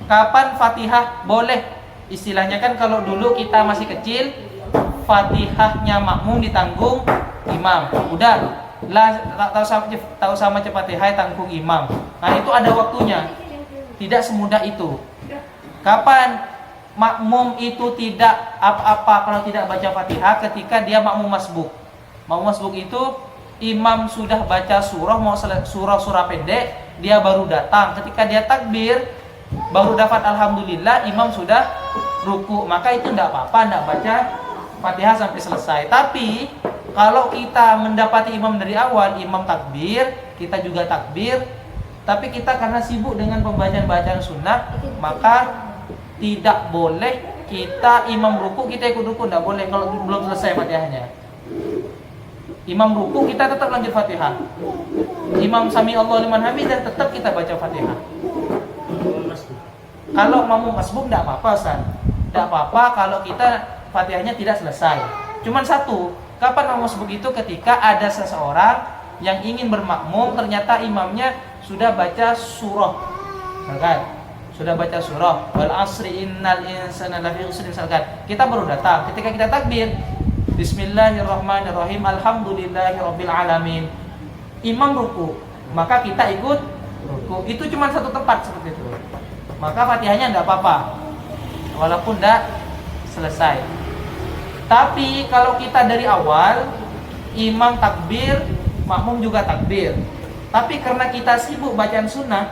Kapan Fatihah boleh? Istilahnya kan kalau dulu kita masih kecil, Fatihahnya makmum ditanggung imam. Udah lah, tahu sama Fatihah tanggung imam. Nah, itu ada waktunya. Tidak semudah itu. Kapan makmum itu tidak apa-apa kalau tidak baca Fatihah? Ketika dia makmum masbuk. Makmum masbuk itu imam sudah baca surah, mau surah pendek, dia baru datang. Ketika dia takbir, baru dapat alhamdulillah, imam sudah ruku. Maka itu tidak apa-apa, tidak baca Fatihah sampai selesai. Tapi kalau kita mendapati imam dari awal, imam takbir, kita juga takbir, tapi kita karena sibuk dengan pembacaan-bacaan sunnah, maka tidak boleh kita imam ruku, kita ikut ruku, tidak boleh kalau belum selesai Fatihahnya. Imam ruku, kita tetap lanjut Fatihah. Imam sami Allahu liman hamidah, tetap kita baca Fatihah. Kalau makmum masbuk tidak apa-apa, San. Tidak apa-apa kalau kita Fatihahnya tidak selesai. Cuman satu, kapan makmum masbuk itu? Ketika ada seseorang yang ingin bermakmum, ternyata imamnya sudah baca surah, misalkan sudah baca surah wal asri innal insana lafi khusr, misalkan kita baru datang. Ketika kita takbir bismillahirrahmanirrahim alhamdulillahirabbil alamin, imam ruku, maka kita ikut ruku. Itu cuma satu tempat seperti itu, maka Fatihahnya tidak apa-apa walaupun tidak selesai. Tapi kalau kita dari awal, imam takbir, makmum juga takbir, tapi karena kita sibuk bacaan sunnah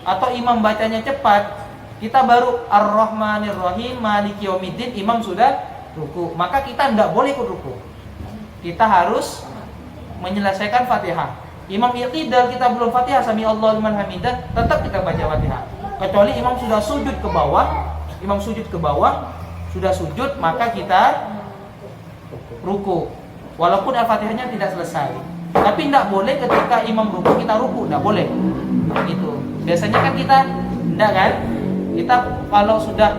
atau imam bacanya cepat, kita baru ar-rahmanir-rahim maliki yaumiddin, imam sudah ruku, maka kita tidak boleh ikut ruku. Kita harus menyelesaikan Fatihah. Imam i'tidal, kita belum Fatihah sami Allahu liman hamidah, tetap kita baca Fatihah. Kecuali imam sudah sujud ke bawah, sudah sujud, maka kita ruku walaupun Al-Fatihahnya tidak selesai. Tapi tidak boleh ketika imam ruku kita ruku, tidak boleh. Gitu. Biasanya kan kita tidak kan? Kita kalau sudah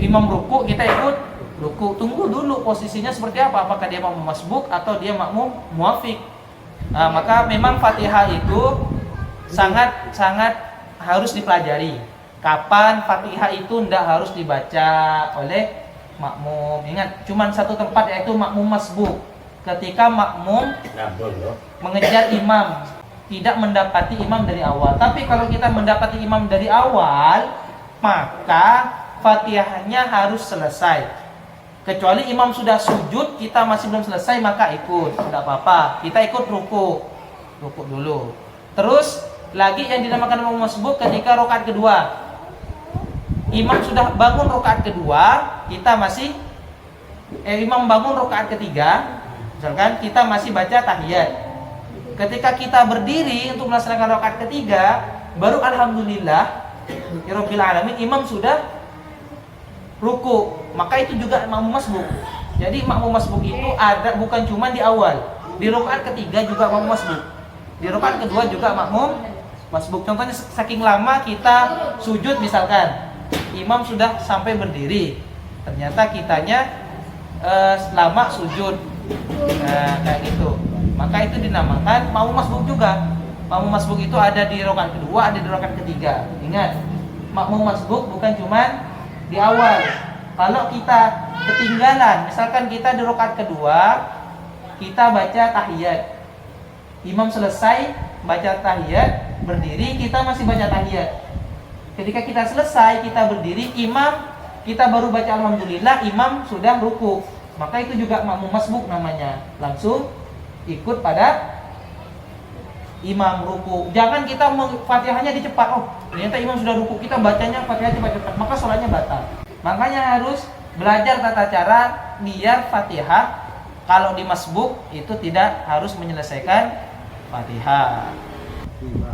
imam ruku, kita ikut ruku. Tunggu dulu posisinya seperti apa, apakah dia makmum masbuk atau dia makmum muwafiq. Nah, maka memang Fatihah itu sangat harus dipelajari. Kapan Fatihah itu tidak harus dibaca oleh makmum. Ingat, cuma satu tempat, yaitu makmum masbuk. Ketika makmum mengejar imam, tidak mendapati imam dari awal. Tapi kalau kita mendapati imam dari awal, maka Fatihahnya harus selesai. Kecuali imam sudah sujud, kita masih belum selesai, maka ikut, tidak apa-apa. Kita ikut ruku dulu. Terus lagi yang dinamakan makmum masbuk, ketika rakaat kedua, imam sudah bangun rakaat kedua, kita masih imam bangun rakaat ketiga, misalkan kita masih baca tahiyat. Ketika kita berdiri untuk melaksanakan rakaat ketiga, baru alhamdulillah rabbil alamin, imam sudah ruku, maka itu juga makmum masbuk. Jadi makmum masbuk itu ada bukan cuma di awal, di rakaat ketiga juga makmum masbuk, di rakaat kedua juga makmum masbuk. Contohnya saking lama kita sujud, misalkan imam sudah sampai berdiri, ternyata kitanya lama sujud, kayak gitu, maka itu dinamakan makmum masbuk juga. Makmum masbuk itu ada di rakaat kedua, ada di rakaat ketiga. Ingat, makmum masbuk bukan cuma di awal. Kalau kita ketinggalan, misalkan kita di rakaat kedua, kita baca tahiyat, imam selesai baca tahiyat, berdiri, kita masih baca tahiyat. Ketika kita selesai, kita berdiri, imam, kita baru baca alhamdulillah, imam sudah ruku, maka itu juga makmum masbuk namanya. Langsung ikut pada imam ruku. Jangan kita Fatihahnya dicepat. Oh, ternyata imam sudah ruku, kita bacanya Fatihah cepat-cepat, maka sholatnya batal. Makanya harus belajar tata cara biar Fatihah kalau di masbuk itu tidak harus menyelesaikan Fatihah.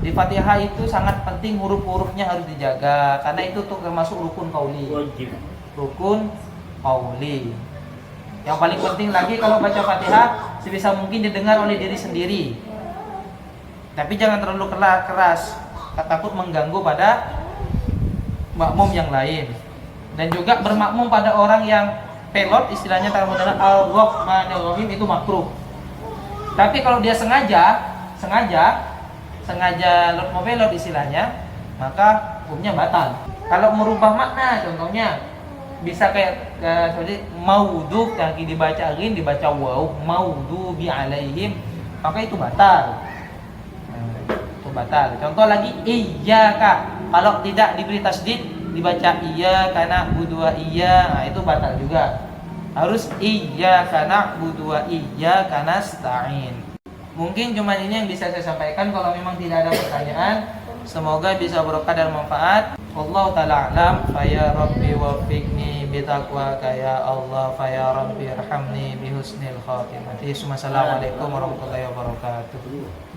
Di Fatihah itu sangat penting, huruf-hurufnya harus dijaga, karena itu termasuk rukun qauli. Rukun qauli. Yang paling penting lagi kalau baca Fatihah, sebisa mungkin didengar oleh diri sendiri. Tapi jangan terlalu keras, takut mengganggu pada makmum yang lain. Dan juga bermakmum pada orang yang pelot, istilahnya kalau dalam Al-Rahmanir-Rahim, itu makruh. Tapi kalau dia sengaja lot mau belot istilahnya, maka hukumnya batal. Kalau merubah makna, contohnya bisa kayak seperti maudhu, yang dibaca agin dibaca waw, maudhubi alaihim, maka itu batal. Itu batal. Contoh lagi iyyaka, kalau tidak diberi tasdid dibaca iyyaka na'budu wa nah itu batal juga. Harus iyyaka na'budu wa iyyaka nasta'in. Mungkin cuma ini yang bisa saya sampaikan. Kalau memang tidak ada pertanyaan, semoga bisa berkah dan manfaat. Wallahu ta'ala a'lam. Fa ya rabbi waffiqni bitaqwaka ya Allah, fa ya rabbi irhamni bihusnil khatimah. Assalamualaikum warahmatullahi wabarakatuh.